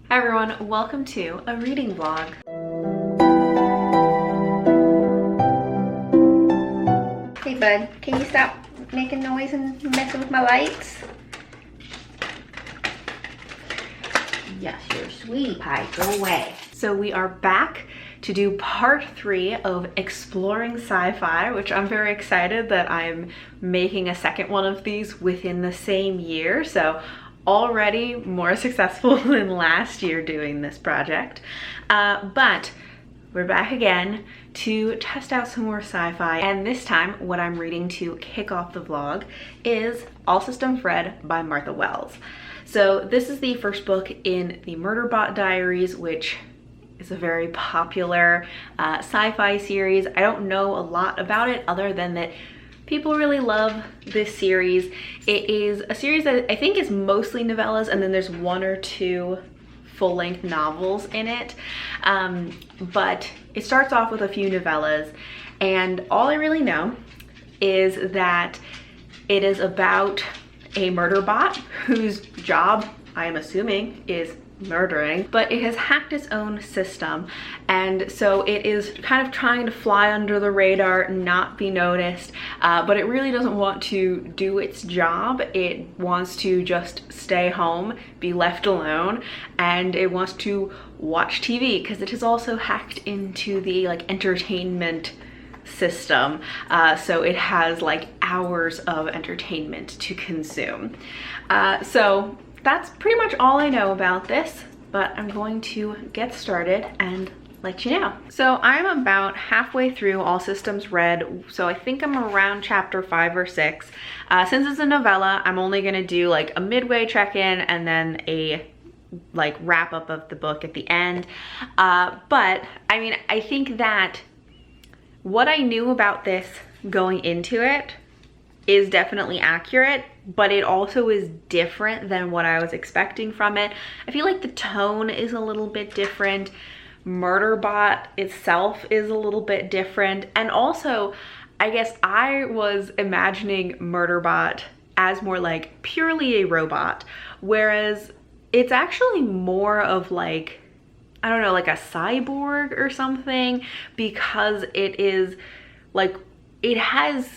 Hi everyone, welcome to a reading vlog. Hey bud, can you stop making noise and messing with my lights? Yes, you're a sweetie pie, go away. So we are back to do part 3 of exploring sci-fi, which I'm very excited that I'm making a second one of these within the same year. So already more successful than last year doing this project. But we're back again to test out some more sci-fi. And this time, what I'm reading to kick off the vlog is All Systems Red by Martha Wells. So this is the first book in the Murderbot Diaries, which is a very popular sci-fi series. I don't know a lot about it other than that people really love this series. It is a series that I think is mostly novellas, and then there's 1 or 2 full-length novels in it. But it starts off with a few novellas, and all I really know is that it is about a murder bot whose job, I am assuming, is murdering, but it has hacked its own system, and so it is kind of trying to fly under the radar, not be noticed, but it really doesn't want to do its job. It wants to just stay home, be left alone, and it wants to watch TV because it has also hacked into the entertainment system, so it has hours of entertainment to consume. So that's pretty much all I know about this, but I'm going to get started and let you know. So I'm about halfway through All Systems Red, so I think I'm around chapter 5 or 6. Since it's a novella, I'm only gonna do a midway check-in and then a wrap up of the book at the end. But I mean, I think that what I knew about this going into it is definitely accurate, but it also is different than what I was expecting from it. I feel like the tone is a little bit different. Murderbot itself is a little bit different. And also, I guess I was imagining Murderbot as more purely a robot, whereas it's actually more of I don't know, a cyborg or something, because it is it has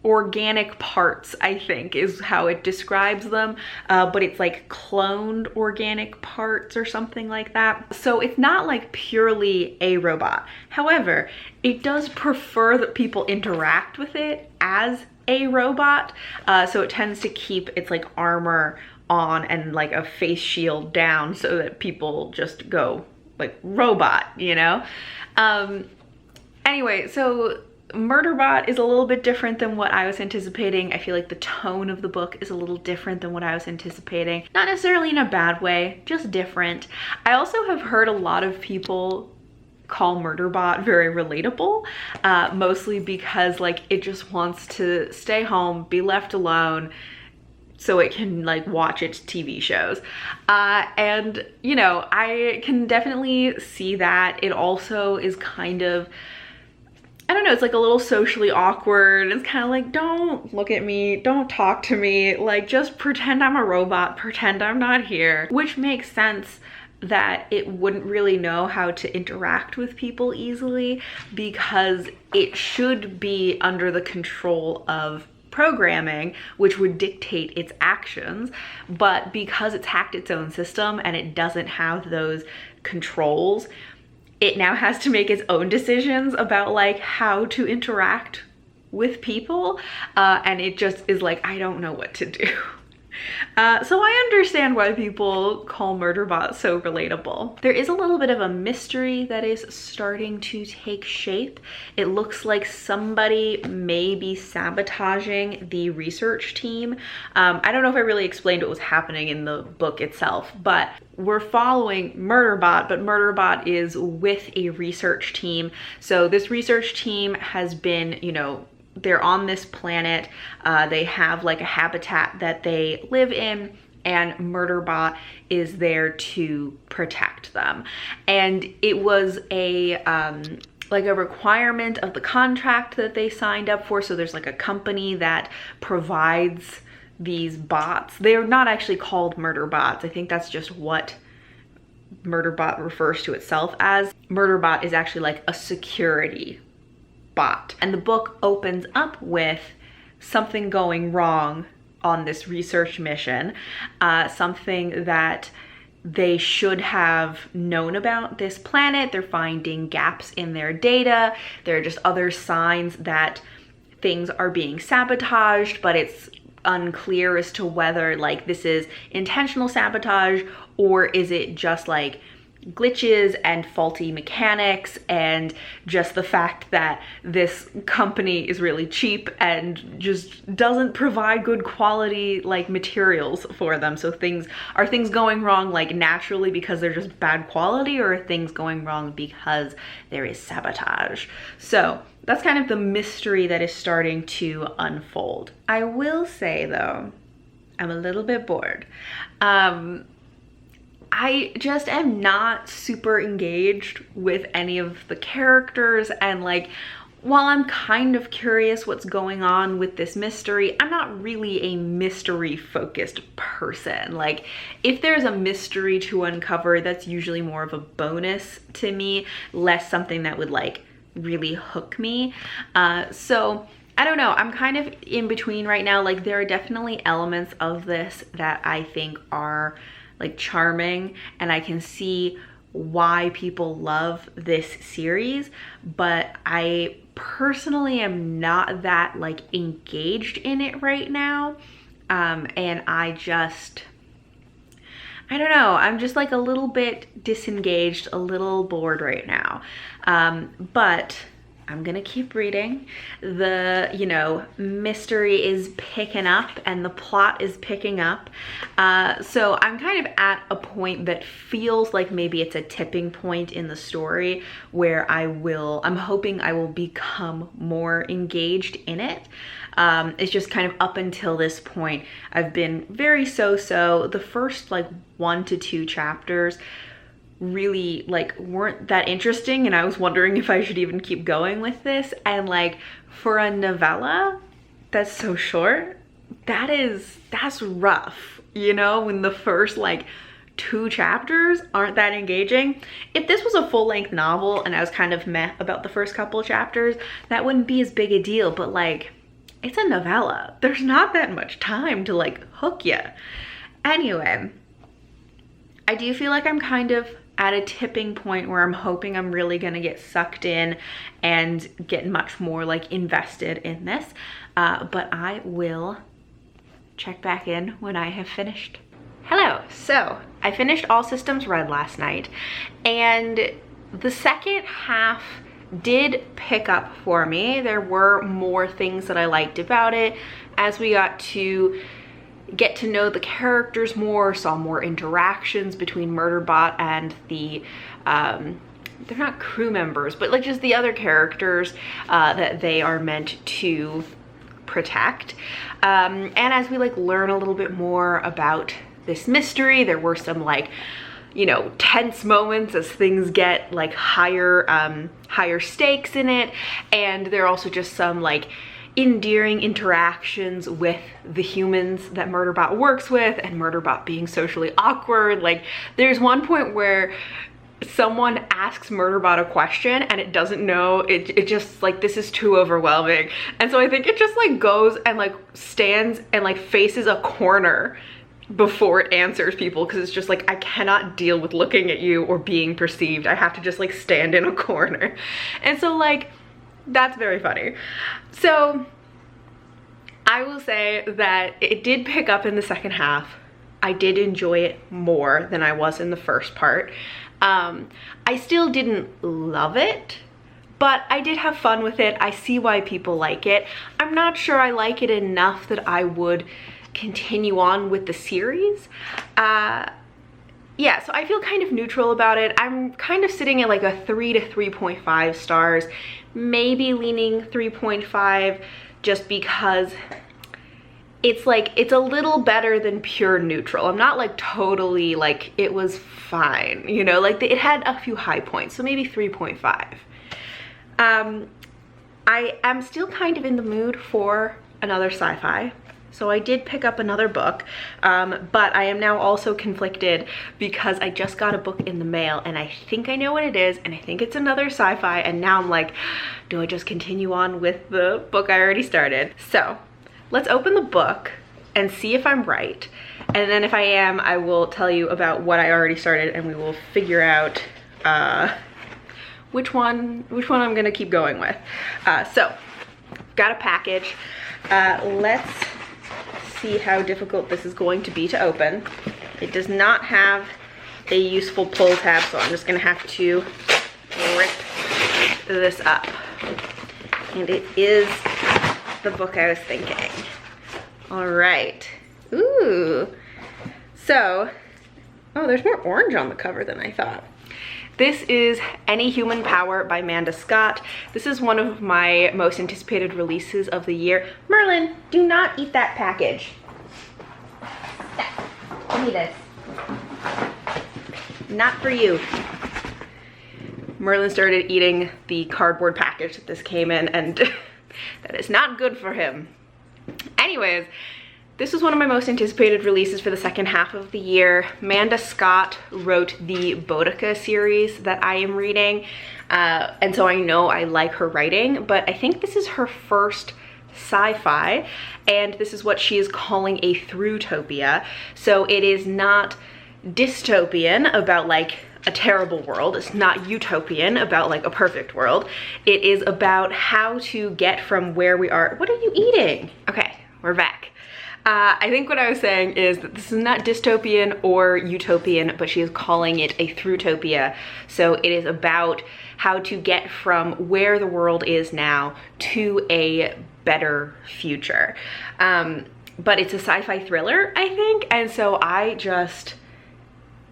organic parts, I think is how it describes them, but it's cloned organic parts or something like that. So it's not purely a robot. However, it does prefer that people interact with it as a robot, so it tends to keep its armor on and a face shield down so that people just go robot, you know? Anyway, so Murderbot is a little bit different than what I was anticipating. I feel like the tone of the book is a little different than what I was anticipating. Not necessarily in a bad way, just different. I also have heard a lot of people call Murderbot very relatable, mostly because it just wants to stay home, be left alone, so it can watch its TV shows. And you know, I can definitely see that. It also is kind of, I don't know, it's a little socially awkward. It's kind of don't look at me, don't talk to me, just pretend I'm a robot, pretend I'm not here, which makes sense that it wouldn't really know how to interact with people easily because it should be under the control of programming, which would dictate its actions, but because it's hacked its own system and it doesn't have those controls, it now has to make its own decisions about how to interact with people, and it just is I don't know what to do. So I understand why people call Murderbot so relatable. There is a little bit of a mystery that is starting to take shape. It looks like somebody may be sabotaging the research team. I don't know if I really explained what was happening in the book itself, but we're following Murderbot, but Murderbot is with a research team. So this research team has been, you know, they're on this planet. They have a habitat that they live in, and Murderbot is there to protect them. And it was a requirement of the contract that they signed up for. So there's a company that provides these bots. They're not actually called murder bots. I think that's just what Murderbot refers to itself as. Murderbot is actually like a security bot. And the book opens up with something going wrong on this research mission, something that they should have known about this planet. They're finding gaps in their data. There are just other signs that things are being sabotaged, but it's unclear as to whether like this is intentional sabotage or is it just like glitches and faulty mechanics and just the fact that this company is really cheap and just doesn't provide good quality like materials for them. So are things going wrong like naturally because they're just bad quality, or are things going wrong because there is sabotage? So that's kind of the mystery that is starting to unfold. I will say though, I'm a little bit bored. I just am not super engaged with any of the characters, and like, while I'm kind of curious what's going on with this mystery, I'm not really a mystery focused person. Like, if there's a mystery to uncover, that's usually more of a bonus to me, less something that would like really hook me. So I don't know, I'm kind of in between right now. Like, there are definitely elements of this that I think are like charming, and I can see why people love this series, but I personally am not that like engaged in it right now. And I don't know, I'm just like a little bit disengaged, a little bored right now. But I'm gonna keep reading. The, you know, mystery is picking up and the plot is picking up. So I'm kind of at a point that feels like maybe it's a tipping point in the story where I'm hoping I will become more engaged in it. It's just kind of up until this point, I've been very so-so. The first like 1 to 2 chapters really like weren't that interesting, and I was wondering if I should even keep going with this. And like, for a novella that's so short, that's rough, you know, when the first like 2 chapters aren't that engaging. If this was a full-length novel and I was kind of meh about the first couple of chapters, that wouldn't be as big a deal, but like, it's a novella. There's not that much time to like hook you. Anyway, I do feel like I'm kind of at a tipping point where I'm hoping I'm really gonna get sucked in and get much more like invested in this. But I will check back in when I have finished. Hello, so I finished All Systems Red last night, and the second half did pick up for me. There were more things that I liked about it as we got to get to know the characters more, saw more interactions between Murderbot and the they're not crew members, but like just the other characters that they are meant to protect. And as we like learn a little bit more about this mystery, there were some like, you know, tense moments as things get like higher stakes in it. And there are also just some like endearing interactions with the humans that Murderbot works with, and Murderbot being socially awkward. Like, there's one point where someone asks Murderbot a question and it doesn't know, it just like, this is too overwhelming. And so I think it just like goes and like stands and like faces a corner before it answers people, because it's just like, I cannot deal with looking at you or being perceived. I have to just like stand in a corner. And so like, that's very funny. So I will say that it did pick up in the second half. I did enjoy it more than I was in the first part. I still didn't love it, but I did have fun with it. I see why people like it. I'm not sure I like it enough that I would continue on with the series. Yeah, so I feel kind of neutral about it. I'm kind of sitting at like a 3 to 3.5 stars, maybe leaning 3.5, just because it's like, it's a little better than pure neutral. I'm not like totally like, it was fine, you know, like it had a few high points, so maybe 3.5. I am still kind of in the mood for another sci-fi. So I did pick up another book, but I am now also conflicted because I just got a book in the mail and I think I know what it is, and I think it's another sci-fi, and now I'm like, do I just continue on with the book I already started? So let's open the book and see if I'm right. And then if I am, I will tell you about what I already started and we will figure out which one I'm gonna keep going with. So got a package. Let's see how difficult this is going to be to open. It does not have a useful pull tab, so I'm just gonna have to rip this up. And it is the book I was thinking. All right. Ooh. So, oh, there's more orange on the cover than I thought. This is Any Human Power by Amanda Scott. This is one of my most anticipated releases of the year. Merlin, do not eat that package. Give me this. Not for you. Merlin started eating the cardboard package that this came in, and that is not good for him. Anyways, this is one of my most anticipated releases for the second half of the year. Amanda Scott wrote the Boudica series that I am reading, and so I know I like her writing, but I think this is her first sci-fi, and this is what she is calling a through-topia. So it is not dystopian about like a terrible world. It's not utopian about like a perfect world. It is about how to get from where we are. What are you eating? Okay, we're back. I think what I was saying is that this is not dystopian or utopian, but she is calling it a through-topia. So it is about how to get from where the world is now to a better future. But it's a sci-fi thriller, I think, and so I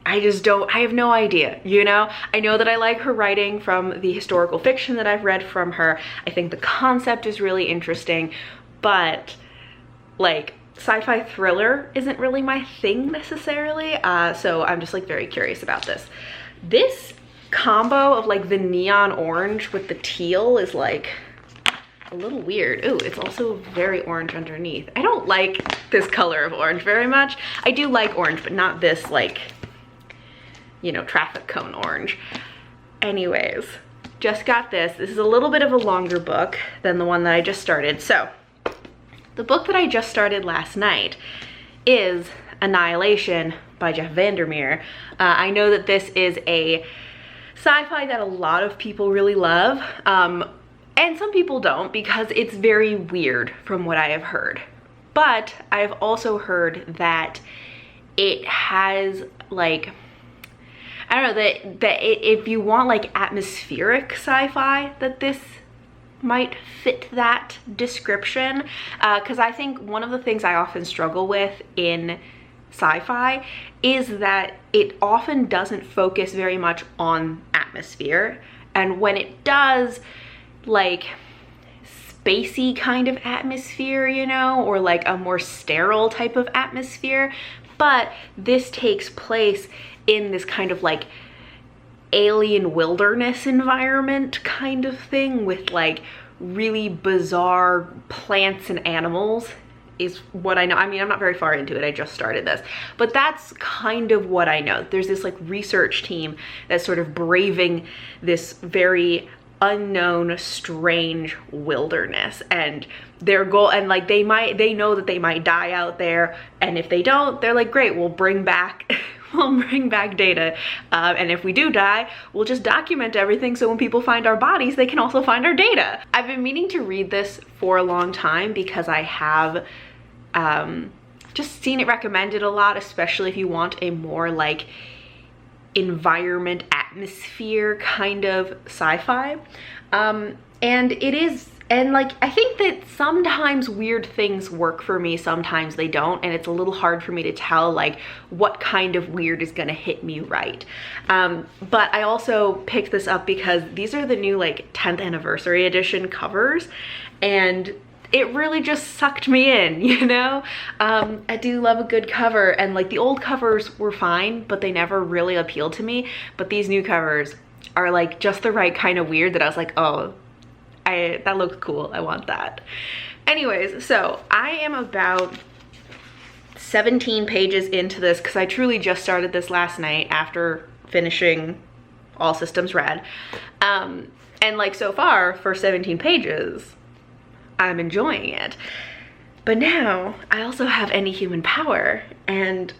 have no idea, you know? I know that I like her writing from the historical fiction that I've read from her. I think the concept is really interesting, but like, sci-fi thriller isn't really my thing necessarily, so I'm just like very curious about this. This combo of like the neon orange with the teal is like a little weird. Ooh, it's also very orange underneath. I don't like this color of orange very much. I do like orange, but not this like, you know, traffic cone orange. Anyways, just got this. This is a little bit of a longer book than the one that I just started. So the book that I just started last night is Annihilation by Jeff Vandermeer. I know that this is a sci-fi that a lot of people really love, and some people don't because it's very weird from what I have heard. But I've also heard that it has like, I don't know, that if you want like atmospheric sci-fi, that this might fit that description, because I think one of the things I often struggle with in sci-fi is that it often doesn't focus very much on atmosphere, and when it does, like spacey kind of atmosphere, you know, or like a more sterile type of atmosphere. But this takes place in this kind of like alien wilderness environment kind of thing with like really bizarre plants and animals is what I know. I mean, I'm not very far into it. I just started this, but that's kind of what I know. There's this like research team that's sort of braving this very unknown, strange wilderness, and their goal, and like they know that they might die out there, and if they don't, they're like, great, we'll bring back data, and if we do die, we'll just document everything so when people find our bodies, they can also find our data. I've been meaning to read this for a long time because I have just seen it recommended a lot, especially if you want a more like environment, atmosphere kind of sci-fi, and it is, and like I think that sometimes weird things work for me, sometimes they don't, and it's a little hard for me to tell like what kind of weird is gonna hit me right. But I also picked this up because these are the new like 10th anniversary edition covers, and it really just sucked me in, you know? I do love a good cover, and like the old covers were fine, but they never really appealed to me. But these new covers are like just the right kind of weird that I was like, oh, that looks cool, I want that. Anyways, so I am about 17 pages into this because I truly just started this last night after finishing All Systems Red. And like so far for 17 pages, I'm enjoying it. But now I also have Any Human Power, and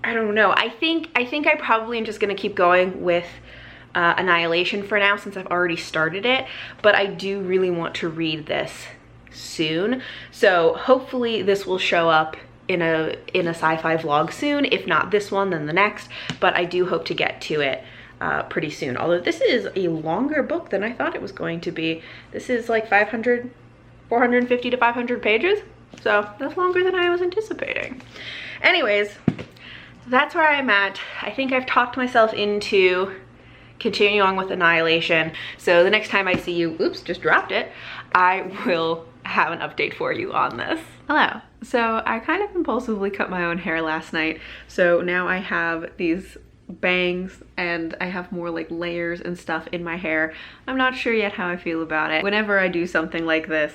I don't know. I think I probably am just gonna keep going with Annihilation for now since I've already started it, but I do really want to read this soon. So hopefully this will show up in a sci-fi vlog soon. If not this one, then the next, but I do hope to get to it pretty soon. Although this is a longer book than I thought it was going to be. This is like 450 to 500 pages. So that's longer than I was anticipating. Anyways, that's where I'm at. I think I've talked myself into continuing on with Annihilation. So the next time I see you, oops, just dropped it, I will have an update for you on this. Hello. So I kind of impulsively cut my own hair last night. So now I have these bangs and I have more like layers and stuff in my hair. I'm not sure yet how I feel about it. Whenever I do something like this,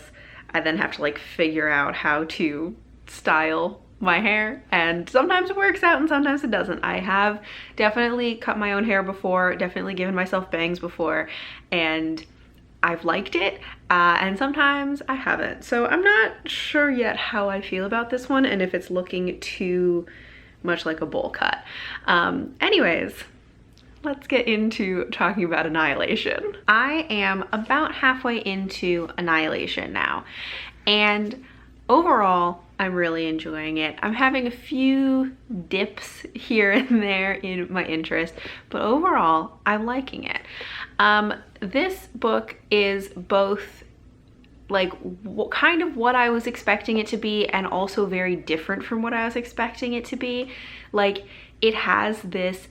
I then have to like figure out how to style my hair, and sometimes it works out and sometimes it doesn't. I have definitely cut my own hair before, definitely given myself bangs before, and I've liked it, and sometimes I haven't. So I'm not sure yet how I feel about this one and if it's looking too much like a bowl cut. Anyways, let's get into talking about Annihilation. I am about halfway into Annihilation now, and overall, I'm really enjoying it. I'm having a few dips here and there in my interest, but overall, I'm liking it. This book is both like kind of what I was expecting it to be and also very different from what I was expecting it to be. Like, it has this,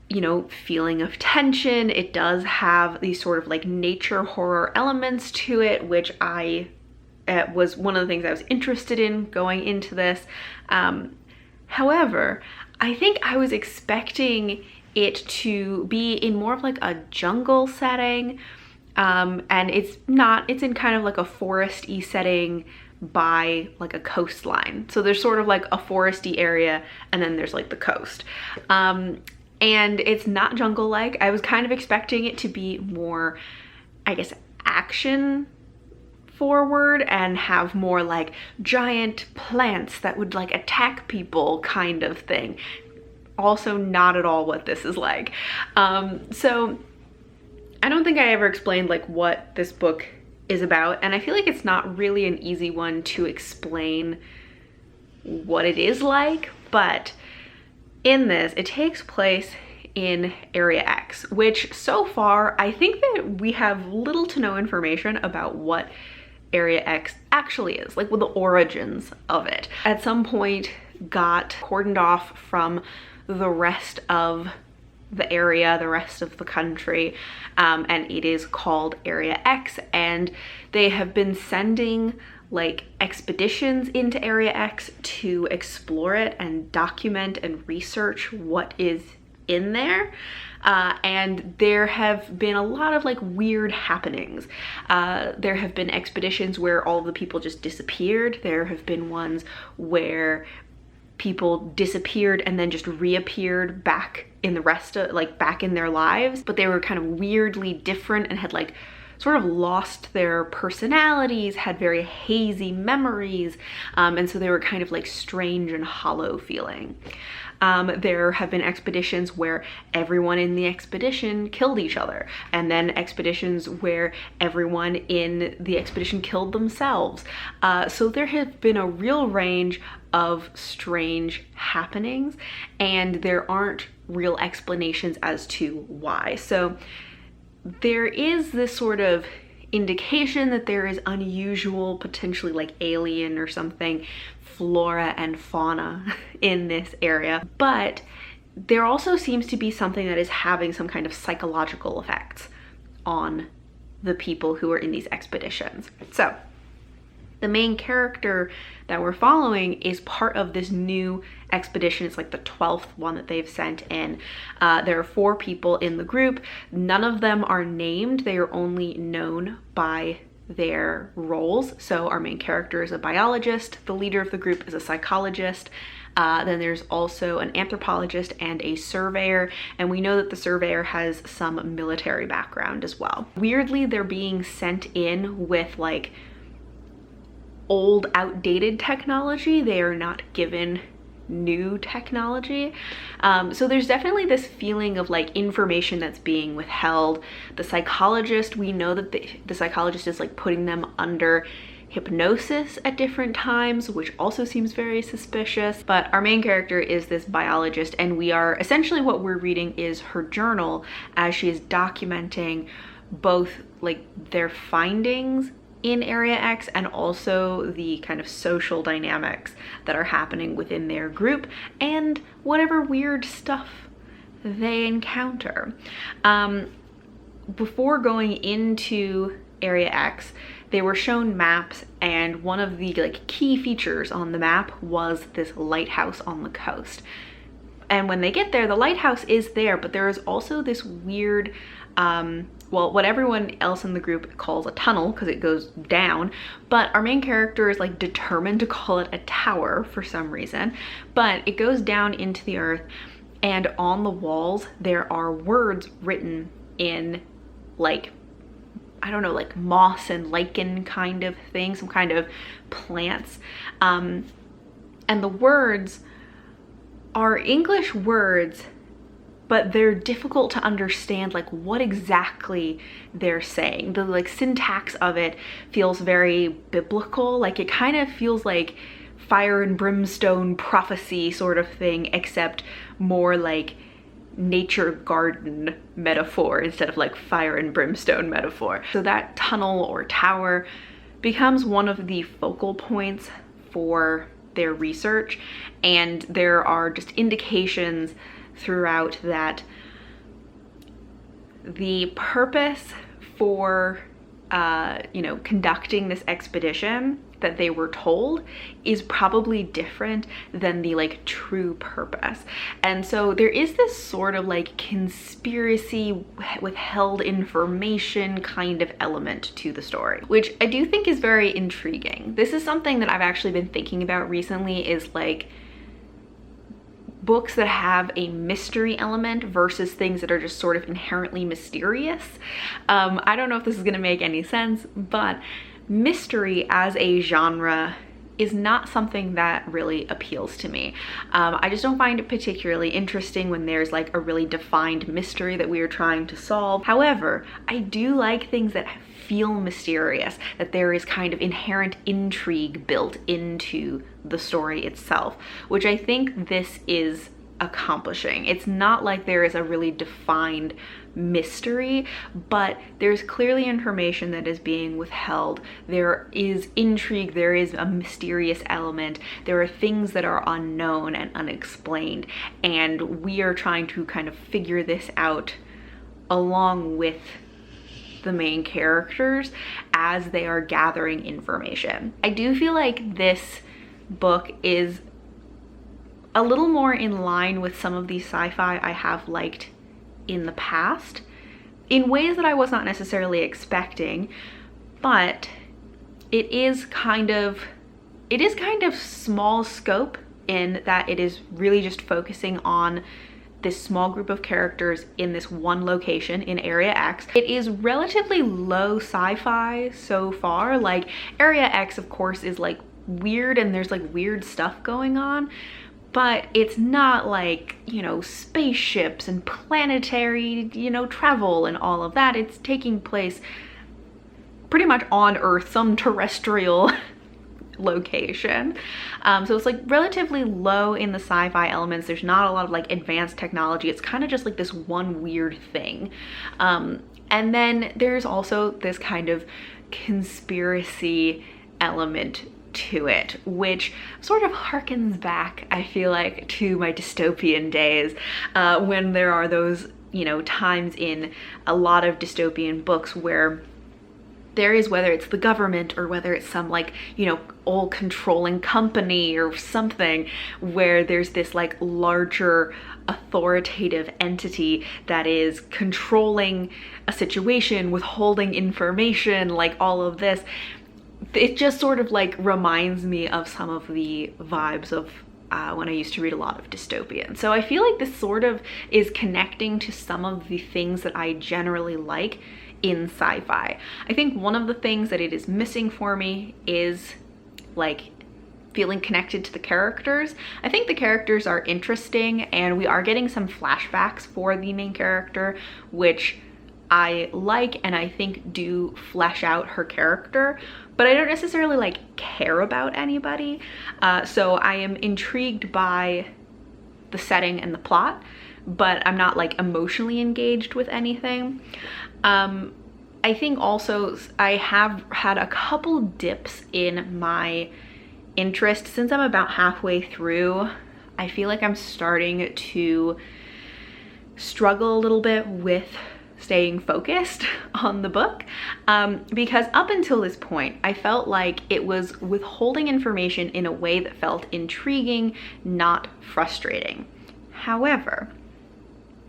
you know, feeling of tension. It does have these sort of like nature horror elements to it, which was one of the things I was interested in going into this. However, I think I was expecting it to be in more of like a jungle setting, and it's not. It's in kind of like a foresty setting by like a coastline. So there's sort of like a foresty area and then there's like the coast. And it's not jungle-like. I was kind of expecting it to be more, I guess, action forward and have more like giant plants that would like attack people kind of thing. Also not at all what this is like. So I don't think I ever explained like what this book is about, and I feel like it's not really an easy one to explain what it is like, but in this, it takes place in Area X, which so far I think that we have little to no information about what Area X actually is, like with the origins of it. At some point got cordoned off from the rest of the area, the rest of the country, and it is called Area X, and they have been sending like expeditions into Area X to explore it and document and research what is in there. And there have been a lot of like weird happenings. There have been expeditions where all the people just disappeared. There have been ones where people disappeared and then just reappeared back in the rest of, like, back in their lives, but they were kind of weirdly different and had like sort of lost their personalities, had very hazy memories, and so they were kind of like strange and hollow feeling. There have been expeditions where everyone in the expedition killed each other, and then expeditions where everyone in the expedition killed themselves. So there has been a real range of strange happenings, and there aren't real explanations as to why. So there is this sort of indication that there is unusual, potentially like alien or something, flora and fauna in this area, but there also seems to be something that is having some kind of psychological effects on the people who are in these expeditions. So the main character that we're following is part of this new expedition. It's like the 12th one that they've sent in. There are 4 people in the group. None of them are named. They are only known by their roles. So our main character is a biologist, the leader of the group is a psychologist, then there's also an anthropologist and a surveyor, and we know that the surveyor has some military background as well. Weirdly, they're being sent in with like old, outdated technology. They are not given new technology. So there's definitely this feeling of like information that's being withheld. The psychologist, we know that the psychologist is like putting them under hypnosis at different times, which also seems very suspicious. But our main character is this biologist, and we are essentially, what we're reading is her journal as she is documenting both like their findings in Area X and also the kind of social dynamics that are happening within their group and whatever weird stuff they encounter. Before going into Area X, they were shown maps, and one of the like key features on the map was this lighthouse on the coast. And when they get there, the lighthouse is there, but there is also this weird, well, what everyone else in the group calls a tunnel because it goes down, but our main character is like determined to call it a tower for some reason. But it goes down into the earth, and on the walls there are words written in like, I don't know, like moss and lichen kind of thing, some kind of plants. And the words are English words, but they're difficult to understand like what exactly they're saying. The like syntax of it feels very biblical. Like it kind of feels like fire and brimstone prophecy sort of thing, except more like nature garden metaphor instead of like fire and brimstone metaphor. So that tunnel or tower becomes one of the focal points for their research, and there are just indications throughout that the purpose for you know, conducting this expedition that they were told is probably different than the like true purpose. And so there is this sort of like conspiracy, withheld information kind of element to the story, which I do think is very intriguing. This is something that I've actually been thinking about recently, is like books that have a mystery element versus things that are just sort of inherently mysterious. I don't know if this is gonna make any sense, but mystery as a genre is not something that really appeals to me. I just don't find it particularly interesting when there's like a really defined mystery that we are trying to solve. However, I do like things that feel mysterious, that there is kind of inherent intrigue built into the story itself, which I think this is accomplishing. It's not like there is a really defined mystery, but there's clearly information that is being withheld. There is intrigue, there is a mysterious element, there are things that are unknown and unexplained, and we are trying to kind of figure this out along with the main characters as they are gathering information. I do feel like this book is a little more in line with some of the sci-fi I have liked in the past, in ways that I was not necessarily expecting, but it is kind of small scope in that it is really just focusing on this small group of characters in this one location in Area X. It is relatively low sci-fi so far. Like Area X, of course, is like weird and there's like weird stuff going on, but it's not like, you know, spaceships and planetary, you know, travel and all of that. It's taking place pretty much on Earth, some terrestrial location. So it's like relatively low in the sci-fi elements. There's not a lot of like advanced technology. It's kind of just like this one weird thing. And then there's also this kind of conspiracy element to it, which sort of harkens back, I feel like, to my dystopian days, when there are those, you know, times in a lot of dystopian books where there is, whether it's the government or whether it's some like, you know, all controlling company or something, where there's this like larger authoritative entity that is controlling a situation, withholding information, like all of this. It just sort of like reminds me of some of the vibes of when I used to read a lot of dystopian. So I feel like this sort of is connecting to some of the things that I generally like in sci-fi. I think one of the things that it is missing for me is like feeling connected to the characters. I think the characters are interesting, and we are getting some flashbacks for the main character, which I like and I think do flesh out her character, but I don't necessarily like care about anybody. So I am intrigued by the setting and the plot, but I'm not like emotionally engaged with anything. I think also I have had a couple dips in my interest since I'm about halfway through. I feel like I'm starting to struggle a little bit with staying focused on the book, because up until this point I felt like it was withholding information in a way that felt intriguing, not frustrating. However,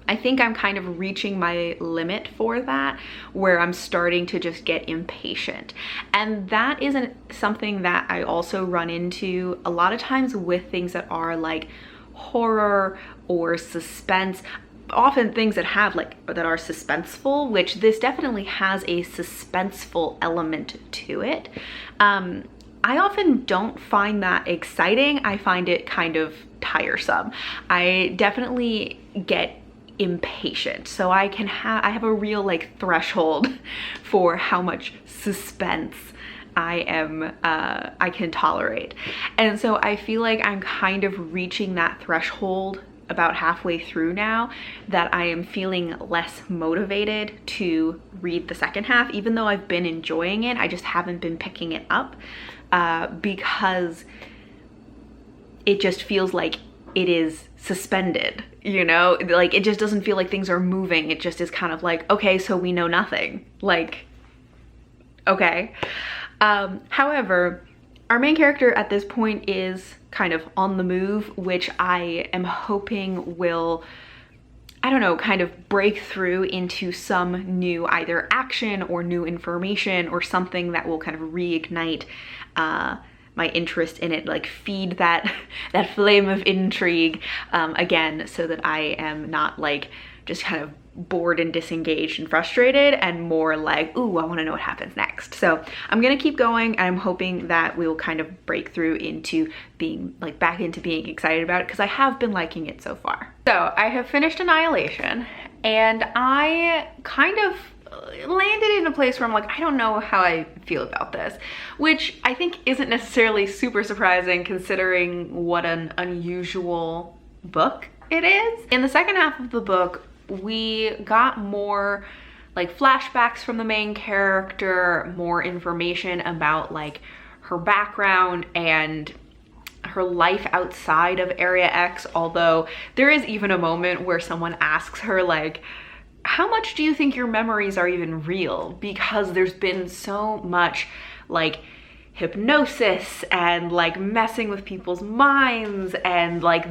I think I'm kind of reaching my limit for that, where I'm starting to just get impatient. And that isn't something that I also run into a lot of times with things that are like horror or suspense. Often things that have like, that are suspenseful, which this definitely has a suspenseful element to it. I often don't find that exciting. I find it kind of tiresome. I definitely get impatient, so I have a real like threshold for how much suspense I can tolerate. And so I feel like I'm kind of reaching that threshold about halfway through now, that I am feeling less motivated to read the second half. Even though I've been enjoying it, I just haven't been picking it up because it just feels like it is suspended, you know? Like it just doesn't feel like things are moving. It just is kind of like, okay, so we know nothing. Like, okay. However, our main character at this point is kind of on the move, which I am hoping will, I don't know, kind of break through into some new either action or new information or something that will kind of reignite my interest in it, like feed that flame of intrigue again, so that I am not like just kind of bored and disengaged and frustrated, and more like, ooh, I want to know what happens next. So I'm gonna keep going, and I'm hoping that we'll kind of break through into being like back into being excited about it, because I have been liking it so far. So I have finished Annihilation, and I kind of landed in a place where I'm like, I don't know how I feel about this, which I think isn't necessarily super surprising considering what an unusual book it is. In the second half of the book, we got more like flashbacks from the main character, more information about like her background and her life outside of Area X, although there is even a moment where someone asks her like, how much do you think your memories are even real? Because there's been so much like hypnosis and like messing with people's minds, and like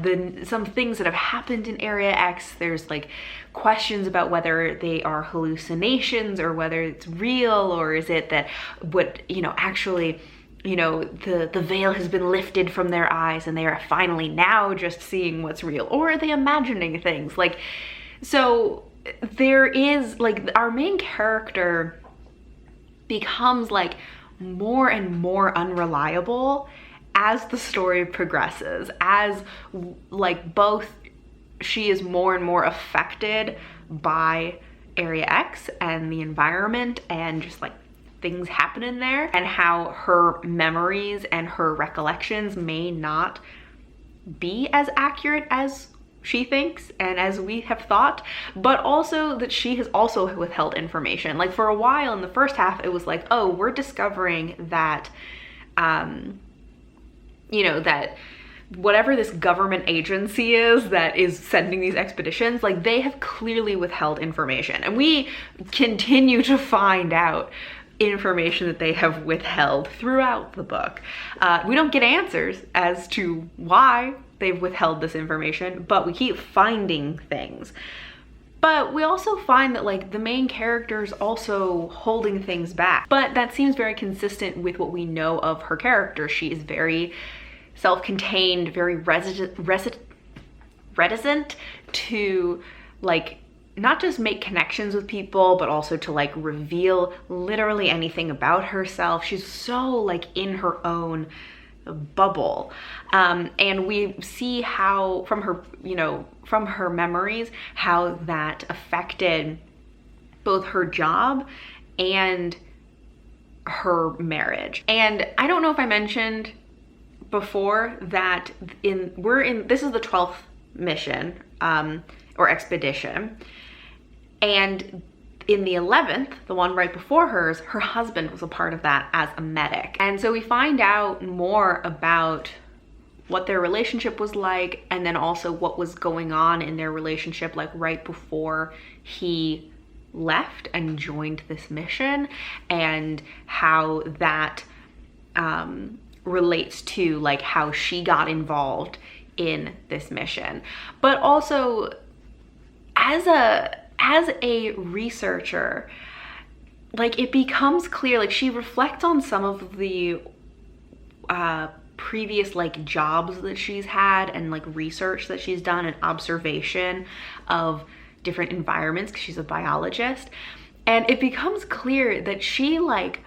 some things that have happened in Area X. There's like questions about whether they are hallucinations or whether it's real, or is it that what, you know, actually, you know, the veil has been lifted from their eyes and they are finally now just seeing what's real, or are they imagining things? Like, so there is like, our main character becomes like more and more unreliable as the story progresses, as like both she is more and more affected by Area X and the environment and just like things happening there, and how her memories and her recollections may not be as accurate as she thinks and as we have thought, but also that she has also withheld information. Like for a while in the first half, it was like, oh, we're discovering that, you know, that whatever this government agency is that is sending these expeditions, like they have clearly withheld information, and we continue to find out information that they have withheld throughout the book. We don't get answers as to why they've withheld this information, but we keep finding things. But we also find that like the main character's also holding things back. But that seems very consistent with what we know of her character. She is very self-contained, very reticent to like not just make connections with people, but also to like reveal literally anything about herself. She's so like in her own bubble. And we see how from her, you know, from her memories, how that affected both her job and her marriage. And I don't know if I mentioned before that this is the 12th mission, or expedition. And in the 11th, the one right before hers, her husband was a part of that as a medic. And so we find out more about what their relationship was like, and then also what was going on in their relationship like right before he left and joined this mission, and how that relates to like how she got involved in this mission. But also as a researcher, like it becomes clear, like she reflects on some of the previous like jobs that she's had and like research that she's done and observation of different environments, because she's a biologist. And it becomes clear that she like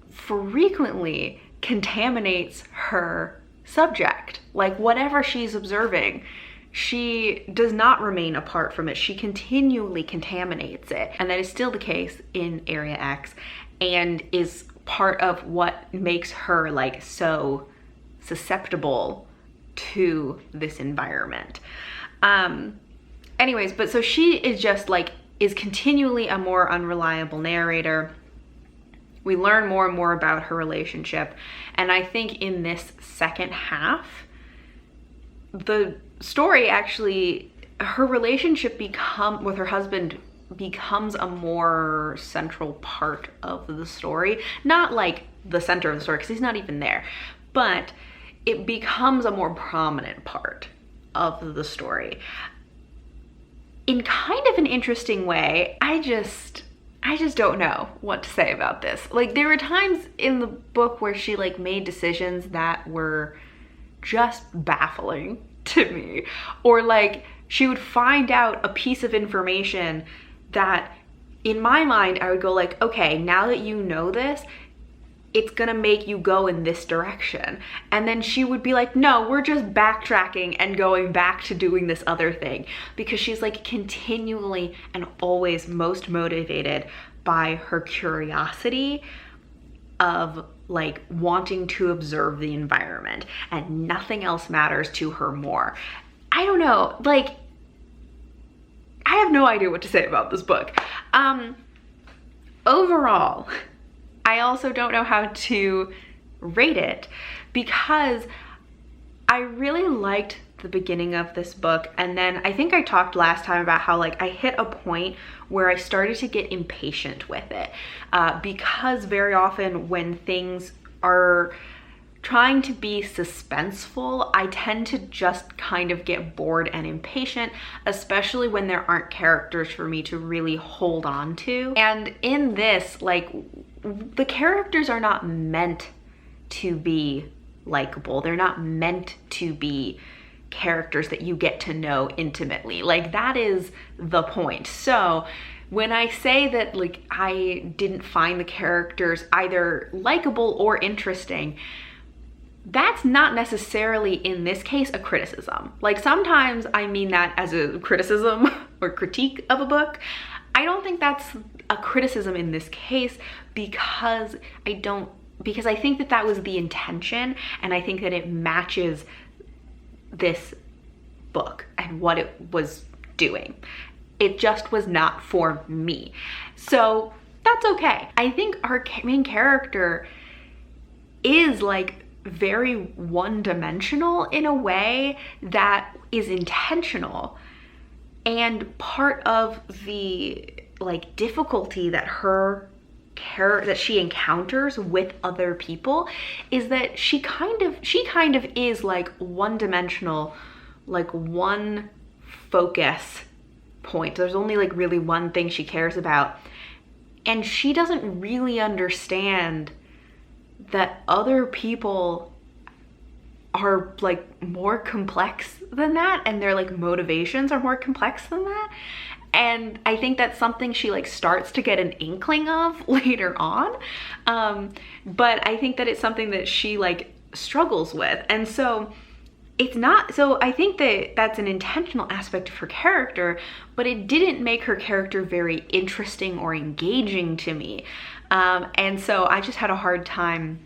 frequently contaminates her subject. Like whatever she's observing, she does not remain apart from it. She continually contaminates it. And that is still the case in Area X, and is part of what makes her like so susceptible to this environment. Anyways, but so she is just like, is continually a more unreliable narrator. We learn more and more about her relationship. And I think in this second half, the story actually, her relationship with her husband becomes a more central part of the story. Not like the center of the story, because he's not even there, but it becomes a more prominent part of the story. In kind of an interesting way. I just don't know what to say about this. Like there were times in the book where she like made decisions that were just baffling to me, or like she would find out a piece of information that in my mind I would go like, okay, now that you know this, it's gonna make you go in this direction. And then she would be like, no, we're just backtracking and going back to doing this other thing, because she's like continually and always most motivated by her curiosity of like wanting to observe the environment, and nothing else matters to her more. I don't know, like I have no idea what to say about this book. Overall, I also don't know how to rate it, because I really liked the beginning of this book, and then I think I talked last time about how like I hit a point where I started to get impatient with it, because very often when things are trying to be suspenseful, I tend to just kind of get bored and impatient, especially when there aren't characters for me to really hold on to. And in this, like, the characters are not meant to be likable. They're not meant to be characters that you get to know intimately. Like, that is the point. So when I say that like I didn't find the characters either likable or interesting, that's not necessarily in this case a criticism. Like sometimes I mean that as a criticism or critique of a book. I don't think that's a criticism in this case, because I think that that was the intention, and I think that it matches this book and what it was doing. It just was not for me. So that's okay. I think our main character is like very one-dimensional in a way that is intentional, and part of the like difficulty that that she encounters with other people is that she kind of is like one-dimensional like one focus point. There's only like really one thing she cares about. And she doesn't really understand that other people are like more complex than that, and their like motivations are more complex than that. And I think that's something she like starts to get an inkling of later on. But I think that it's something that she like struggles with. And so it's not, so I think that that's an intentional aspect of her character, but it didn't make her character very interesting or engaging to me. And so I just had a hard time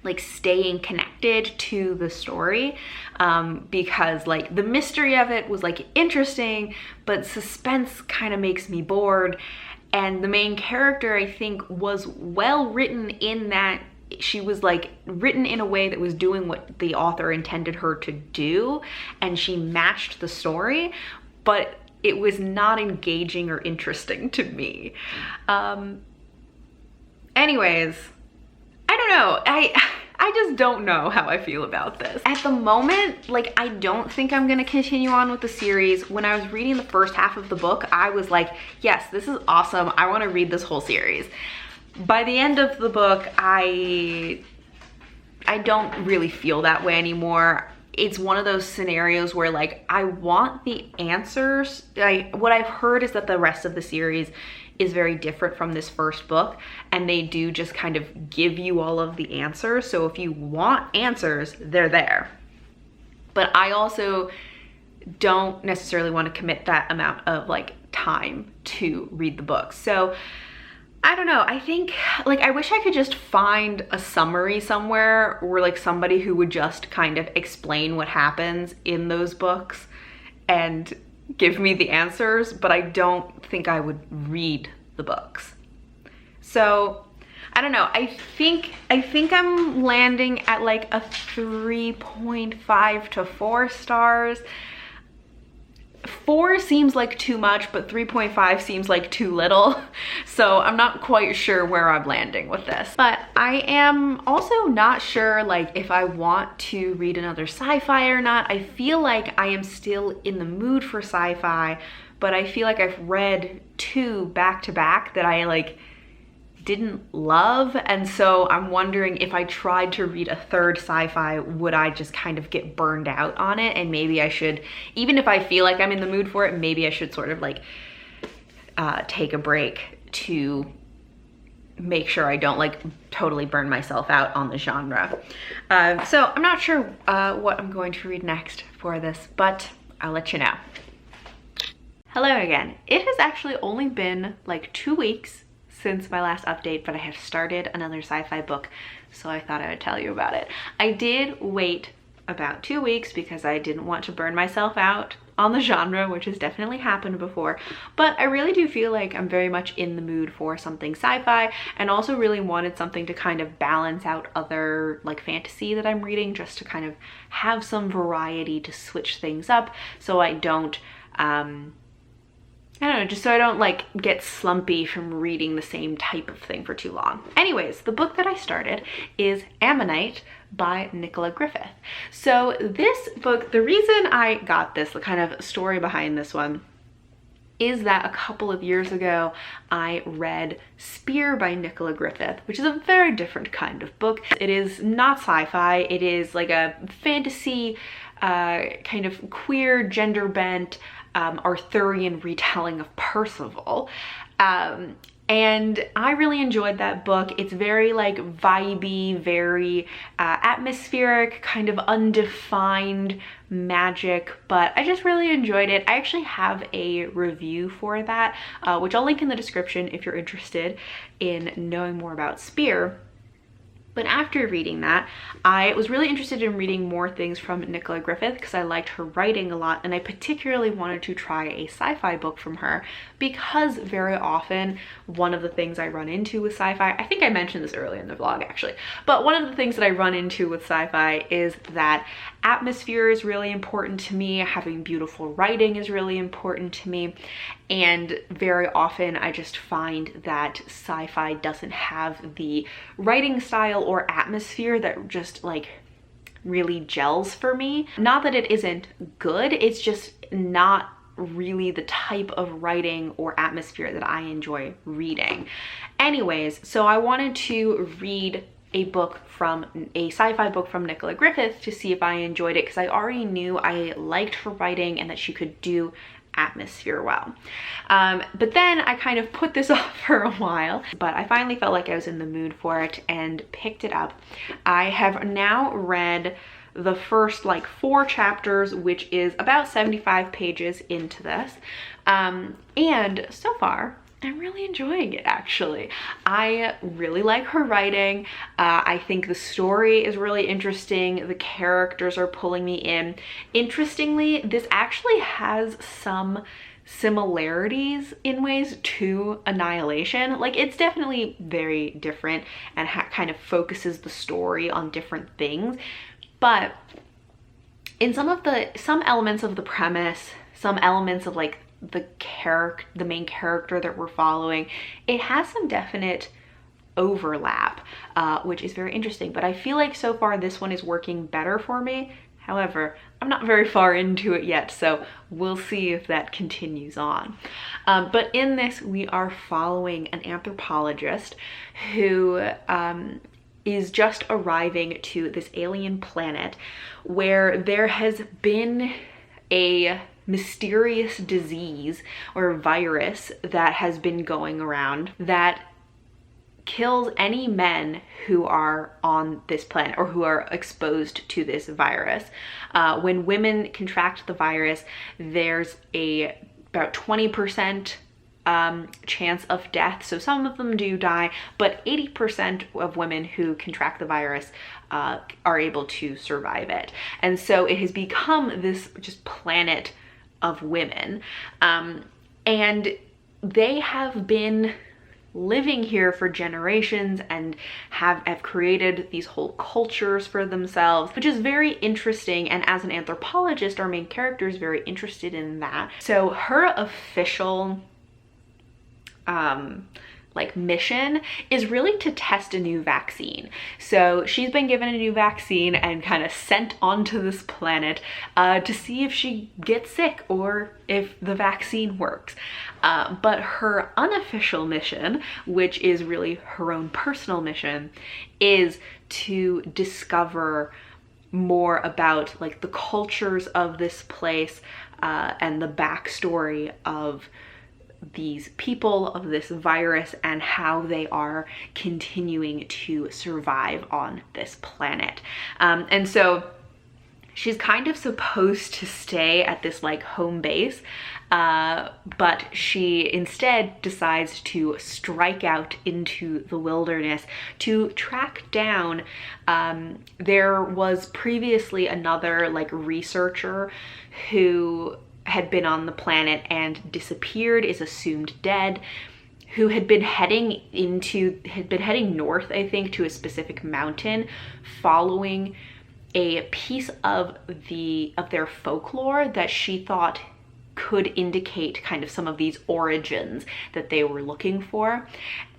like staying connected to the story, because like the mystery of it was like interesting, but suspense kind of makes me bored. And the main character, I think, was well written in that she was like written in a way that was doing what the author intended her to do, and she matched the story, but it was not engaging or interesting to me. Anyways, I don't know. I just don't know how I feel about this. At the moment, like, I don't think I'm gonna continue on with the series. When I was reading the first half of the book, I was like, yes, this is awesome. I wanna read this whole series. By the end of the book, I don't really feel that way anymore. It's one of those scenarios where like, I want the answers. What I've heard is that the rest of the series is very different from this first book, and they do just kind of give you all of the answers. So if you want answers, they're there. But I also don't necessarily want to commit that amount of like time to read the book. So I don't know. I think like, I wish I could just find a summary somewhere, or like somebody who would just kind of explain what happens in those books and give me the answers, but I don't think I would read the books. So I don't know. I think I'm landing at like a 3.5 to 4 stars. 4 seems like too much, but 3.5 seems like too little. So I'm not quite sure where I'm landing with this. But I am also not sure like if I want to read another sci-fi or not. I feel like I am still in the mood for sci-fi, but I feel like I've read 2 back to back that I like didn't love, and so I'm wondering if I tried to read a third sci-fi, would I just kind of get burned out on it? And maybe I should, even if I feel like I'm in the mood for it, maybe I should sort of like take a break to make sure I don't like totally burn myself out on the genre. So I'm not sure what I'm going to read next for this, but I'll let you know. Hello again. It has actually only been like 2 weeks since my last update, but I have started another sci-fi book, so I thought I would tell you about it. I did wait about 2 weeks because I didn't want to burn myself out on the genre, which has definitely happened before, but I really do feel like I'm very much in the mood for something sci-fi, and also really wanted something to kind of balance out other like fantasy that I'm reading, just to kind of have some variety to switch things up, so I don't I don't know, just so I don't like get slumpy from reading the same type of thing for too long. Anyways, the book that I started is Ammonite by Nicola Griffith. So this book, the reason I got this, the kind of story behind this one, is that a couple of years ago I read Spear by Nicola Griffith, which is a very different kind of book. It is not sci-fi, it is like a fantasy, kind of queer, gender bent, Arthurian retelling of Percival. And I really enjoyed that book. It's very like vibey, very atmospheric, kind of undefined magic, but I just really enjoyed it. I actually have a review for that, which I'll link in the description if you're interested in knowing more about Spear. But after reading that, I was really interested in reading more things from Nicola Griffith because I liked her writing a lot, and I particularly wanted to try a sci-fi book from her because very often one of the things I run into with sci-fi, I think I mentioned this earlier in the vlog actually, but one of the things that I run into with sci-fi is that atmosphere is really important to me, having beautiful writing is really important to me, and very often I just find that sci-fi doesn't have the writing style or atmosphere that just like really gels for me. Not that it isn't good, it's just not really the type of writing or atmosphere that I enjoy reading. Anyways, so I wanted to read a sci-fi book from Nicola Griffith to see if I enjoyed it, because I already knew I liked her writing and that she could do atmosphere well. But then I kind of put this off for a while, but I finally felt like I was in the mood for it and picked it up. I have now read the first like 4 chapters, which is about 75 pages into this. And so far, I'm really enjoying it, actually. I really like her writing. I think the story is really interesting. The characters are pulling me in. Interestingly, this actually has some similarities in ways to Annihilation. Like, it's definitely very different and kind of focuses the story on different things. But in some elements of the premise, some elements of like the main character that we're following, it has some definite overlap, which is very interesting. But I feel like so far this one is working better for me. However, I'm not very far into it yet, so we'll see if that continues on. But in this, we are following an anthropologist who is just arriving to this alien planet where there has been a mysterious disease or virus that has been going around that kills any men who are on this planet or who are exposed to this virus. When women contract the virus, there's about 20% chance of death. So some of them do die, but 80% of women who contract the virus are able to survive it. And so it has become this just planet of women. And they have been living here for generations and have created these whole cultures for themselves, which is very interesting. And as an anthropologist, our main character is very interested in that. So her official mission is really to test a new vaccine. So she's been given a new vaccine and kind of sent onto this planet to see if she gets sick or if the vaccine works. But her unofficial mission, which is really her own personal mission, is to discover more about like the cultures of this place and the backstory of these people, of this virus, and how they are continuing to survive on this planet. And so she's kind of supposed to stay at this like home base, but she instead decides to strike out into the wilderness to track down, there was previously another like researcher who had been on the planet and disappeared, is assumed dead, who had been heading north, I think, to a specific mountain, following a piece of their folklore that she thought could indicate kind of some of these origins that they were looking for.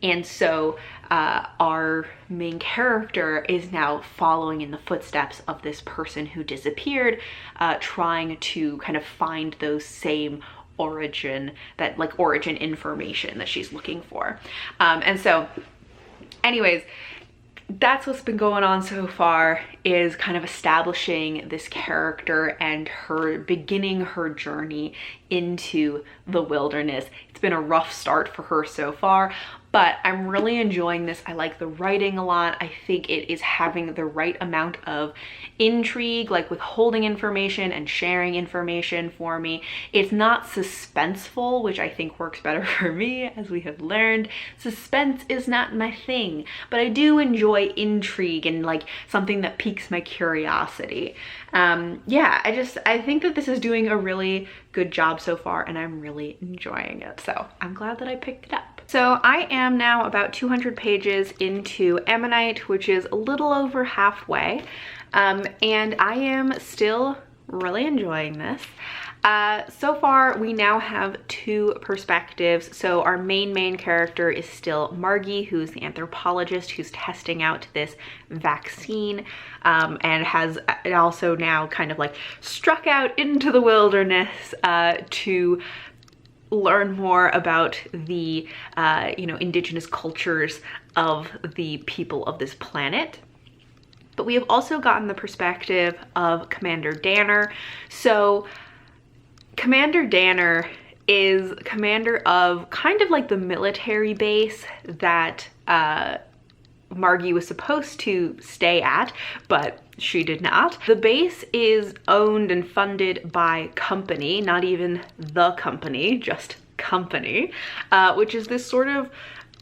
And so our main character is now following in the footsteps of this person who disappeared, trying to kind of find those same origin information that she's looking for. And so anyways, that's what's been going on so far, is kind of establishing this character and her beginning her journey into the wilderness. It's been a rough start for her so far, but I'm really enjoying this. I like the writing a lot. I think it is having the right amount of intrigue, like withholding information and sharing information for me. It's not suspenseful, which I think works better for me, as we have learned. Suspense is not my thing, but I do enjoy intrigue and like something that piques my curiosity. Yeah, I think that this is doing a really good job so far, and I'm really enjoying it. So I'm glad that I picked it up. So I am now about 200 pages into Ammonite, which is a little over halfway, and I am still really enjoying this. So far, we now have 2 perspectives. So our main character is still Margie, who's the anthropologist who's testing out this vaccine, and has also now kind of like struck out into the wilderness to learn more about the indigenous cultures of the people of this planet. But we have also gotten the perspective of Commander Danner. So Commander Danner is commander of kind of like the military base that Margie was supposed to stay at, but she did not. The base is owned and funded by company, not even the company, just company, which is this sort of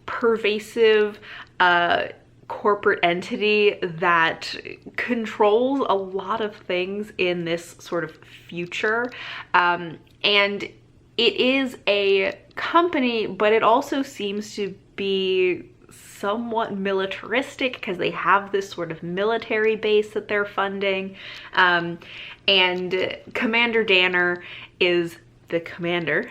pervasive corporate entity that controls a lot of things in this sort of future. And it is a company, but it also seems to be somewhat militaristic because they have this sort of military base that they're funding. And Commander Danner is the commander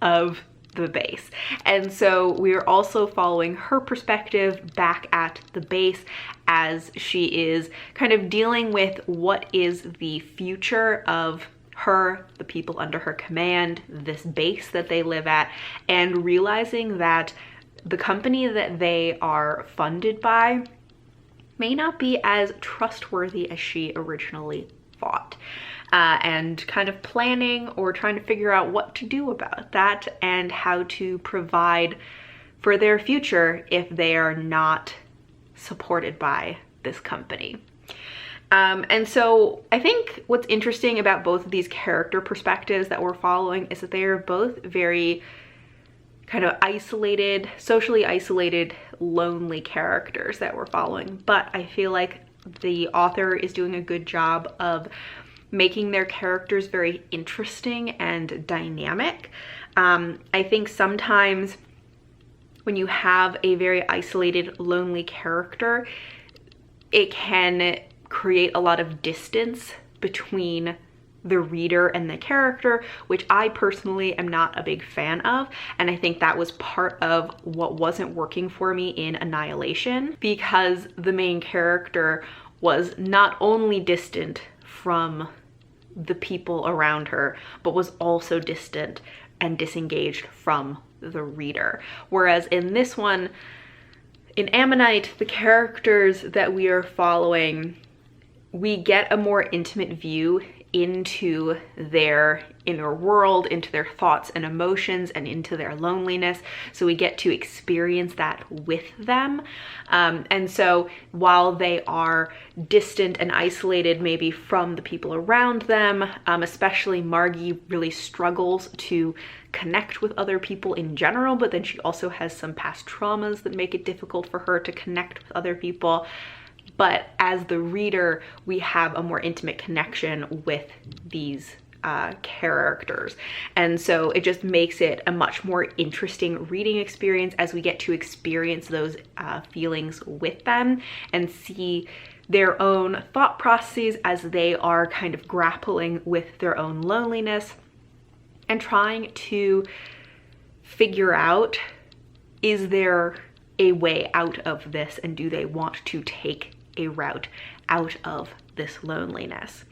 of the base. And so we're also following her perspective back at the base as she is kind of dealing with what is the future of her, the people under her command, this base that they live at, and realizing that the company that they are funded by may not be as trustworthy as she originally thought. And kind of planning or trying to figure out what to do about that and how to provide for their future if they are not supported by this company. And so I think what's interesting about both of these character perspectives that we're following is that they are both very kind of isolated, socially isolated, lonely characters that we're following. But I feel like the author is doing a good job of making their characters very interesting and dynamic. I think sometimes when you have a very isolated, lonely character, it can create a lot of distance between the reader and the character, which I personally am not a big fan of. And I think that was part of what wasn't working for me in Annihilation, because the main character was not only distant from the people around her, but was also distant and disengaged from the reader. Whereas in this one, in Ammonite, the characters that we are following, we get a more intimate view into their inner world, into their thoughts and emotions, and into their loneliness. So we get to experience that with them. And so while they are distant and isolated maybe from the people around them, especially Margie really struggles to connect with other people in general, but then she also has some past traumas that make it difficult for her to connect with other people. But as the reader, we have a more intimate connection with these characters. And so it just makes it a much more interesting reading experience as we get to experience those feelings with them and see their own thought processes as they are kind of grappling with their own loneliness and trying to figure out, is there a way out of this, and do they want to take a route out of this loneliness?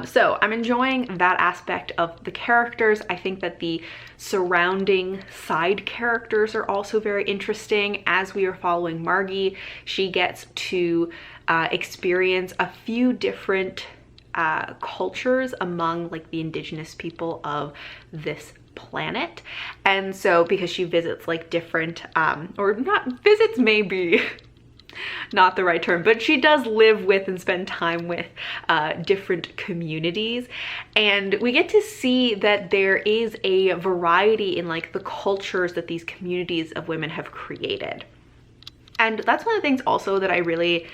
So I'm enjoying that aspect of the characters. I think that the surrounding side characters are also very interesting. As we are following Margie, she gets to experience a few different cultures among like the indigenous people of this planet. And so because she visits like different or not visits, maybe not the right term, but she does live with and spend time with different communities, and we get to see that there is a variety in like the cultures that these communities of women have created. And that's one of the things also that I really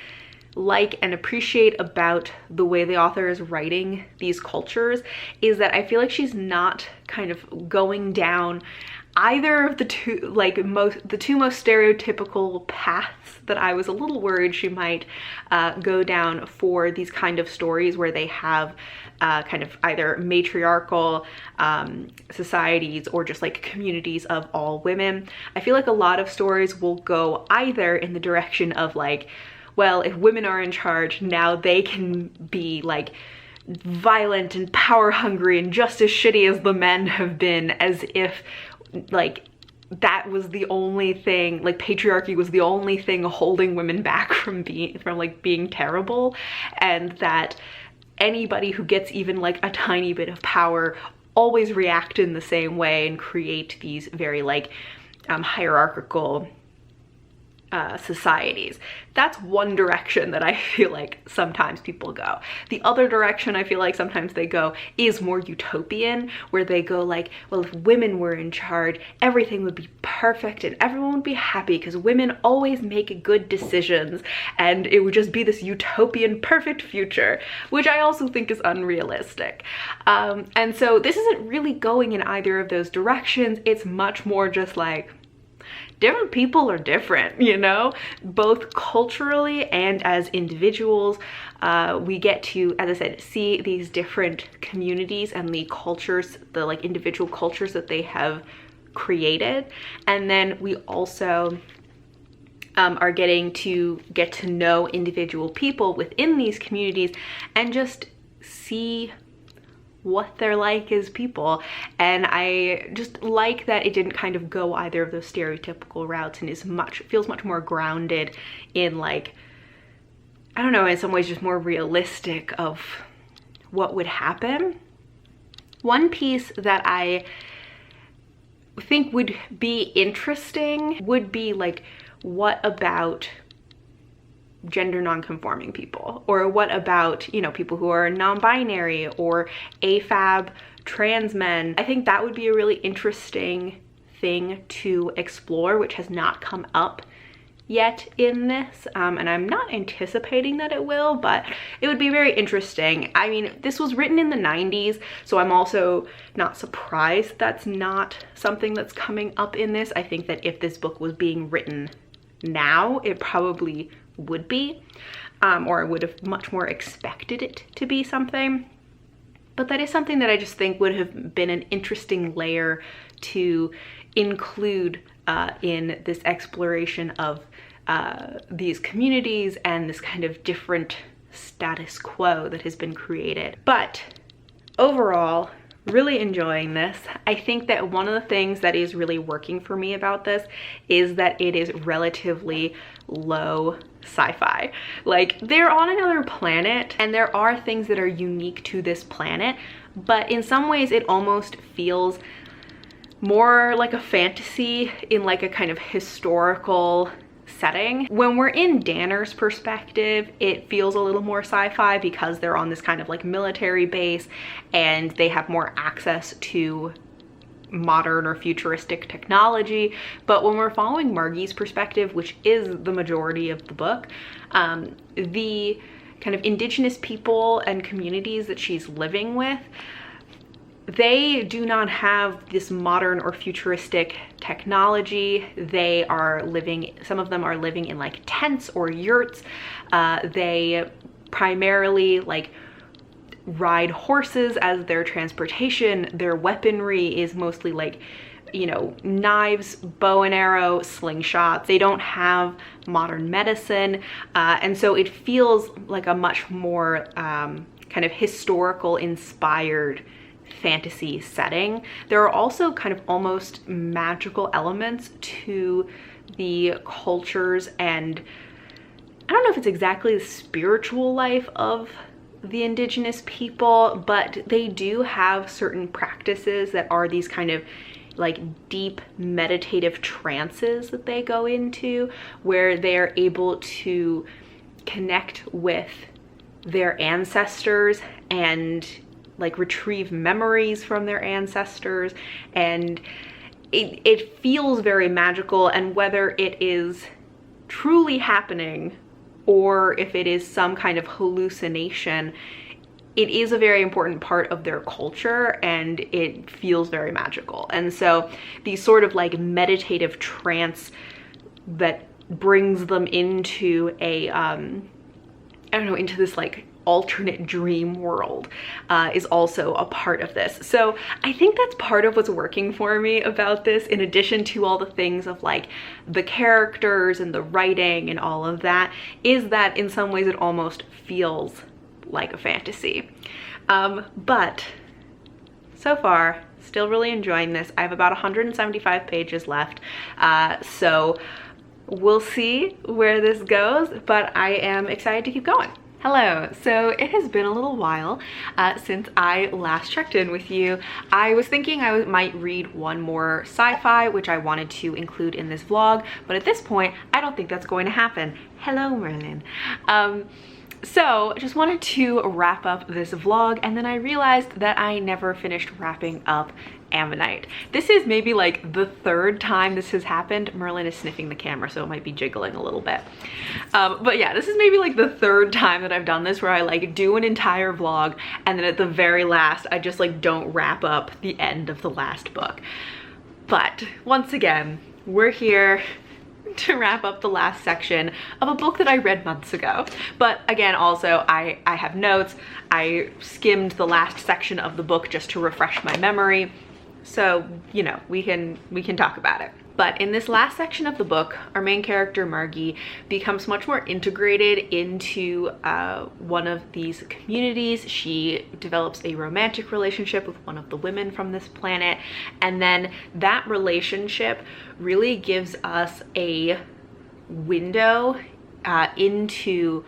like and appreciate about the way the author is writing these cultures, is that I feel like she's not kind of going down either of the two, the two most stereotypical paths that I was a little worried she might go down for these kind of stories where they have kind of either matriarchal societies or just like communities of all women. I feel like a lot of stories will go either in the direction of like, well, if women are in charge, now they can be like violent and power hungry and just as shitty as the men have been, as if like that was the only thing, like patriarchy was the only thing holding women back from being terrible, and that anybody who gets even like a tiny bit of power always react in the same way and create these very like hierarchical societies. That's one direction that I feel like sometimes people go. The other direction I feel like sometimes they go is more utopian, where they go like, well, if women were in charge, everything would be perfect and everyone would be happy because women always make good decisions, and it would just be this utopian perfect future, which I also think is unrealistic. And so this isn't really going in either of those directions. It's much more just like, different people are different, you know, both culturally and as individuals. We get to, as I said, see these different communities and the cultures, the like individual cultures that they have created. And then we also are getting to get to know individual people within these communities and just see what they're like as people. And I just like that it didn't kind of go either of those stereotypical routes and feels much more grounded in like, I don't know, in some ways just more realistic of what would happen. One piece that I think would be interesting would be like, what about gender non-conforming people, or what about, you know, people who are non-binary or AFAB trans men? I think that would be a really interesting thing to explore, which has not come up yet in this, and I'm not anticipating that it will, but it would be very interesting. I mean, this was written in the 90s, so I'm also not surprised that's not something that's coming up in this. I think that if this book was being written now, it probably would be, or I would have much more expected it to be something. But that is something that I just think would have been an interesting layer to include in this exploration of these communities and this kind of different status quo that has been created. But overall, really enjoying this. I think that one of the things that is really working for me about this is that it is relatively low sci-fi. Like, they're on another planet and there are things that are unique to this planet, but in some ways it almost feels more like a fantasy in like a kind of historical setting. When we're in Danner's perspective, it feels a little more sci-fi because they're on this kind of like military base and they have more access to modern or futuristic technology. But when we're following Margie's perspective, which is the majority of the book, the kind of indigenous people and communities that she's living with, they do not have this modern or futuristic technology. They are living, some of them are living in like tents or yurts. They primarily like ride horses as their transportation. Their weaponry is mostly like, you know, knives, bow and arrow, slingshots. They don't have modern medicine. And so it feels like a much more kind of historical inspired fantasy setting. There are also kind of almost magical elements to the cultures, and I don't know if it's exactly the spiritual life of the indigenous people, but they do have certain practices that are these kind of like deep meditative trances that they go into, where they're able to connect with their ancestors and like retrieve memories from their ancestors, and it feels very magical. And whether it is truly happening or if it is some kind of hallucination, it is a very important part of their culture and it feels very magical. And so these sort of like meditative trance that brings them into a, I don't know, into this like alternate dream world is also a part of this. So I think that's part of what's working for me about this, in addition to all the things of like the characters and the writing and all of that, is that in some ways it almost feels like a fantasy. But so far, still really enjoying this. I have about 175 pages left, so we'll see where this goes, but I am excited to keep going. Hello, so it has been a little while since I last checked in with you. I was thinking I might read one more sci-fi, which I wanted to include in this vlog, but at this point, I don't think that's going to happen. Hello, Merlin. So I just wanted to wrap up this vlog, and then I realized that I never finished wrapping up Ammonite. This is maybe like the third time this has happened. Merlin is sniffing the camera, so it might be jiggling a little bit. But yeah, this is maybe like the third time that I've done this, where I like do an entire vlog and then at the very last, I just like don't wrap up the end of the last book. But once again, we're here to wrap up the last section of a book that I read months ago. But again, also I have notes. I skimmed the last section of the book just to refresh my memory. So, you know, we can talk about it. But in this last section of the book, our main character, Margie, becomes much more integrated into one of these communities. She develops a romantic relationship with one of the women from this planet. And then that relationship really gives us a window into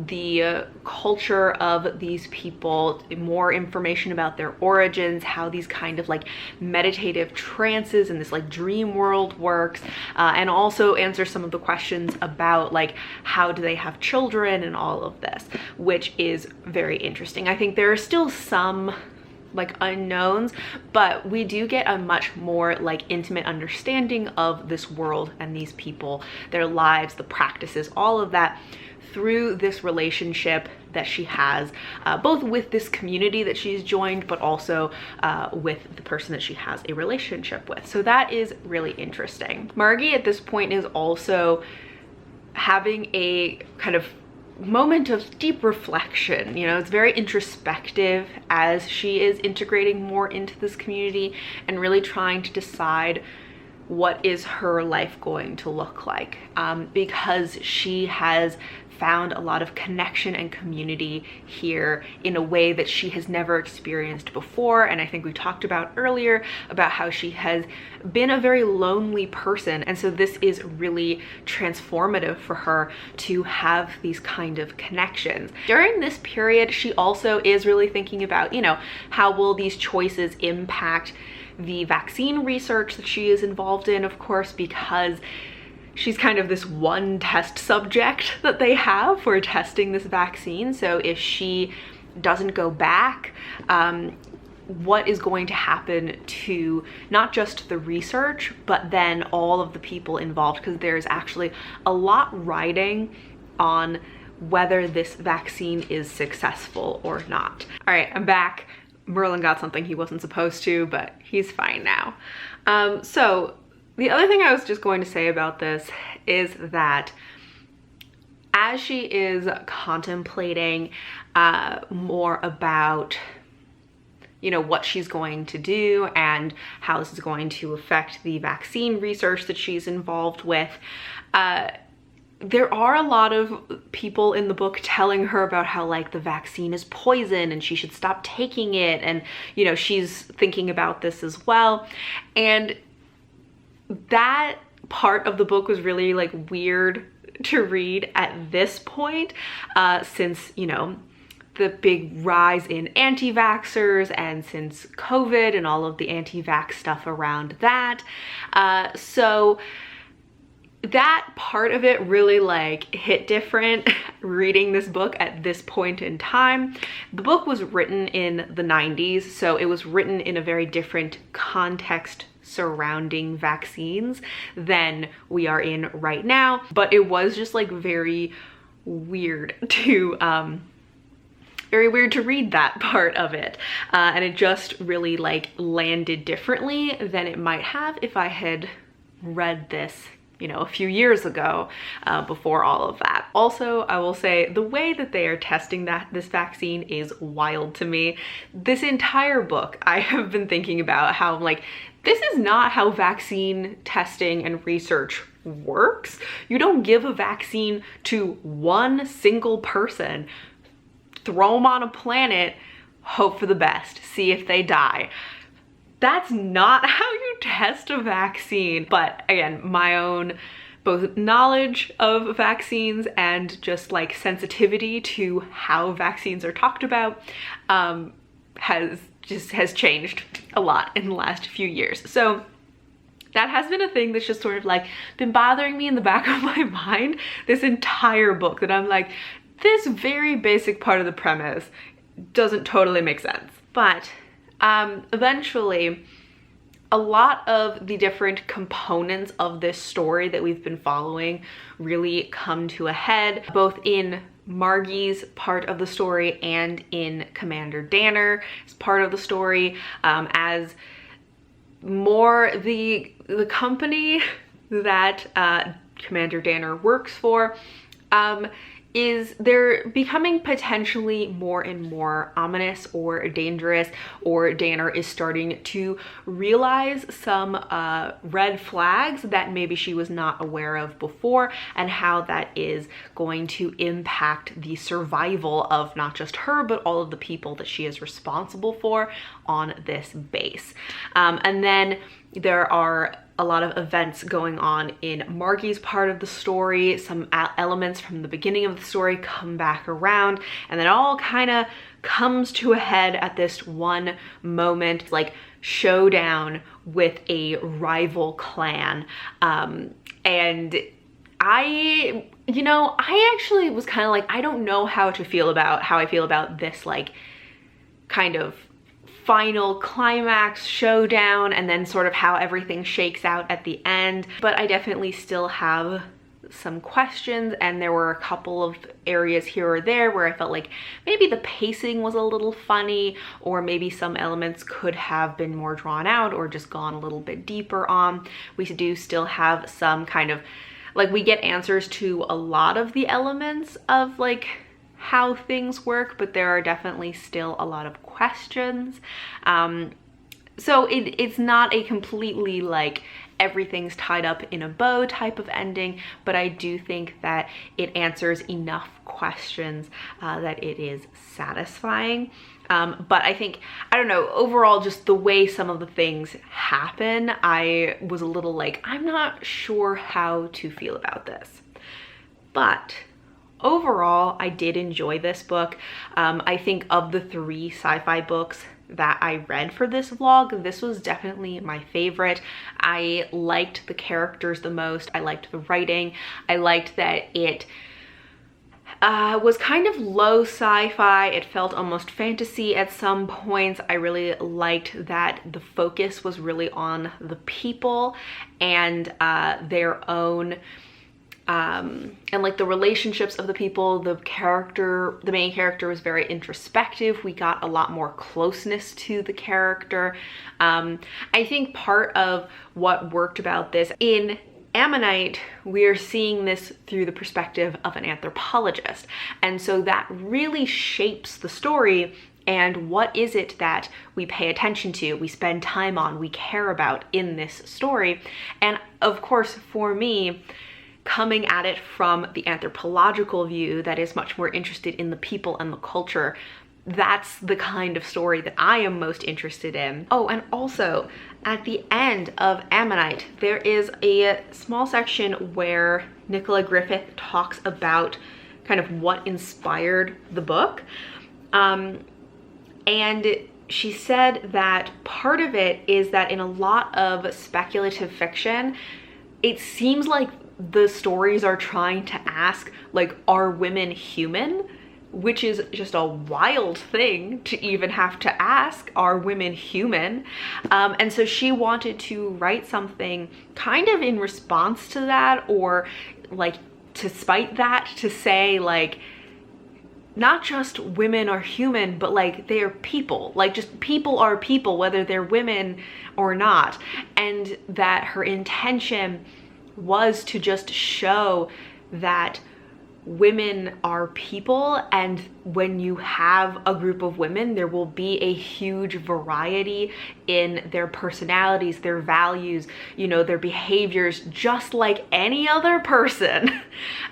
the culture of these people, more information about their origins, how these kind of like meditative trances and this like dream world works, and also answer some of the questions about like how do they have children and all of this, which is very interesting. I think there are still some like unknowns, but we do get a much more like intimate understanding of this world and these people, their lives, the practices, all of that, through this relationship that she has, both with this community that she's joined, but also with the person that she has a relationship with. So that is really interesting. Margie at this point is also having a kind of moment of deep reflection. You know, it's very introspective as she is integrating more into this community and really trying to decide what is her life going to look like, because she has found a lot of connection and community here in a way that she has never experienced before. And I think we talked about earlier about how she has been a very lonely person, and so this is really transformative for her to have these kind of connections. During this period, she also is really thinking about, you know, how will these choices impact the vaccine research that she is involved in, of course, because she's kind of this one test subject that they have for testing this vaccine. So if she doesn't go back, what is going to happen to not just the research, but then all of the people involved? Because there's actually a lot riding on whether this vaccine is successful or not. All right, I'm back. Merlin got something he wasn't supposed to, but he's fine now. So the other thing I was just going to say about this is that as she is contemplating more about, you know, what she's going to do and how this is going to affect the vaccine research that she's involved with, there are a lot of people in the book telling her about how like the vaccine is poison and she should stop taking it, and you know, she's thinking about this as well. And that part of the book was really like weird to read at this point, since, you know, the big rise in anti-vaxxers and since COVID and all of the anti-vax stuff around that. So that part of it really like hit different reading this book at this point in time. The book was written in the 90s, so it was written in a very different context surrounding vaccines than we are in right now, but it was just like very weird to very weird to read that part of it. And it just really like landed differently than it might have if I had read this, you know, a few years ago, before all of that. Also, I will say the way that they are testing this vaccine is wild to me. This entire book, I have been thinking about how like, this is not how vaccine testing and research works. You don't give a vaccine to one single person, throw them on a planet, hope for the best, see if they die. That's not how you test a vaccine. But again, my own both knowledge of vaccines and just like sensitivity to how vaccines are talked about has changed a lot in the last few years. So that has been a thing that's just sort of like been bothering me in the back of my mind this entire book, that I'm like, this very basic part of the premise doesn't totally make sense. But eventually, a lot of the different components of this story that we've been following really come to a head, both in Margie's part of the story and in Commander Danner's part of the story, as more the company that Commander Danner works for is they're becoming potentially more and more ominous or dangerous, or Danner is starting to realize some red flags that maybe she was not aware of before, and how that is going to impact the survival of not just her, but all of the people that she is responsible for on this base. And then there are a lot of events going on in Margie's part of the story. Some elements from the beginning of the story come back around, and then it all kind of comes to a head at this one moment, like showdown with a rival clan. And I actually was kind of like, I don't know how I feel about this like kind of final climax showdown, and then sort of how everything shakes out at the end. But I definitely still have some questions, and there were a couple of areas here or there where I felt like maybe the pacing was a little funny, or maybe some elements could have been more drawn out or just gone a little bit deeper on. We do still have some kind of like, we get answers to a lot of the elements of like how things work, but there are definitely still a lot of questions. So it's not a completely like everything's tied up in a bow type of ending, but I do think that it answers enough questions that it is satisfying. But I think, I don't know, overall, just the way some of the things happen, I was a little like, I'm not sure how to feel about this. But overall, I did enjoy this book. I think of the 3 sci-fi books that I read for this vlog, this was definitely my favorite. I liked the characters the most. I liked the writing. I liked that it was kind of low sci-fi. It felt almost fantasy at some points. I really liked that the focus was really on the people and their own and like the relationships of the people. The main character was very introspective. We got a lot more closeness to the character. I think part of what worked about this, in Ammonite, we're seeing this through the perspective of an anthropologist. And so that really shapes the story. And what is it that we pay attention to, we spend time on, we care about in this story? And of course, for me, coming at it from the anthropological view that is much more interested in the people and the culture, that's the kind of story that I am most interested in. Oh, and also at the end of Ammonite, there is a small section where Nicola Griffith talks about kind of what inspired the book. And she said that part of it is that in a lot of speculative fiction, it seems like the stories are trying to ask, like, are women human? Which is just a wild thing to even have to ask, are women human? And so she wanted to write something kind of in response to that, or like to spite that, to say like, not just women are human, but like they're people, like just people are people, whether they're women or not. And that her intention was to just show that women are people, and when you have a group of women, there will be a huge variety in their personalities, their values, you know, their behaviors, just like any other person.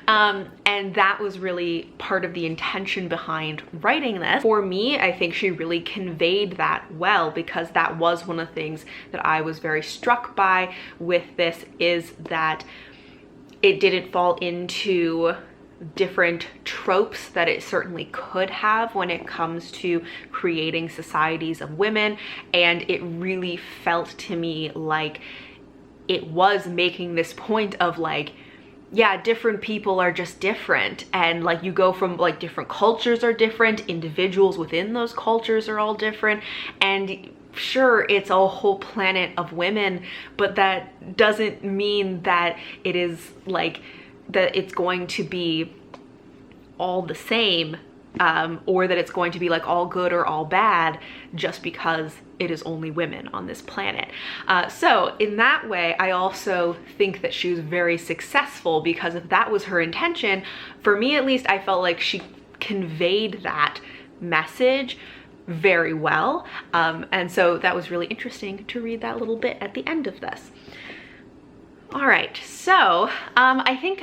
And that was really part of the intention behind writing this. For me, I think she really conveyed that well, because that was one of the things that I was very struck by with this, is that it didn't fall into different tropes that it certainly could have when it comes to creating societies of women. And it really felt to me like it was making this point of like, yeah, different people are just different, and like you go from like different cultures are different, individuals within those cultures are all different, and sure, it's a whole planet of women, but that doesn't mean that it is like that it's going to be all the same, or that it's going to be like all good or all bad just because it is only women on this planet. So in that way, I also think that she was very successful, because if that was her intention, for me at least, I felt like she conveyed that message very well. And so that was really interesting to read that little bit at the end of this. All right, so I think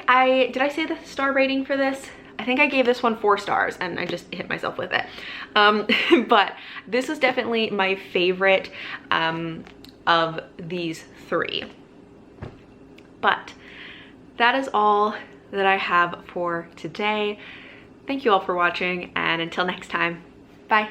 did I say the star rating for this? I think I gave this one 4 stars, and I just hit myself with it. But this was definitely my favorite of these 3. But that is all that I have for today. Thank you all for watching, and until next time, bye.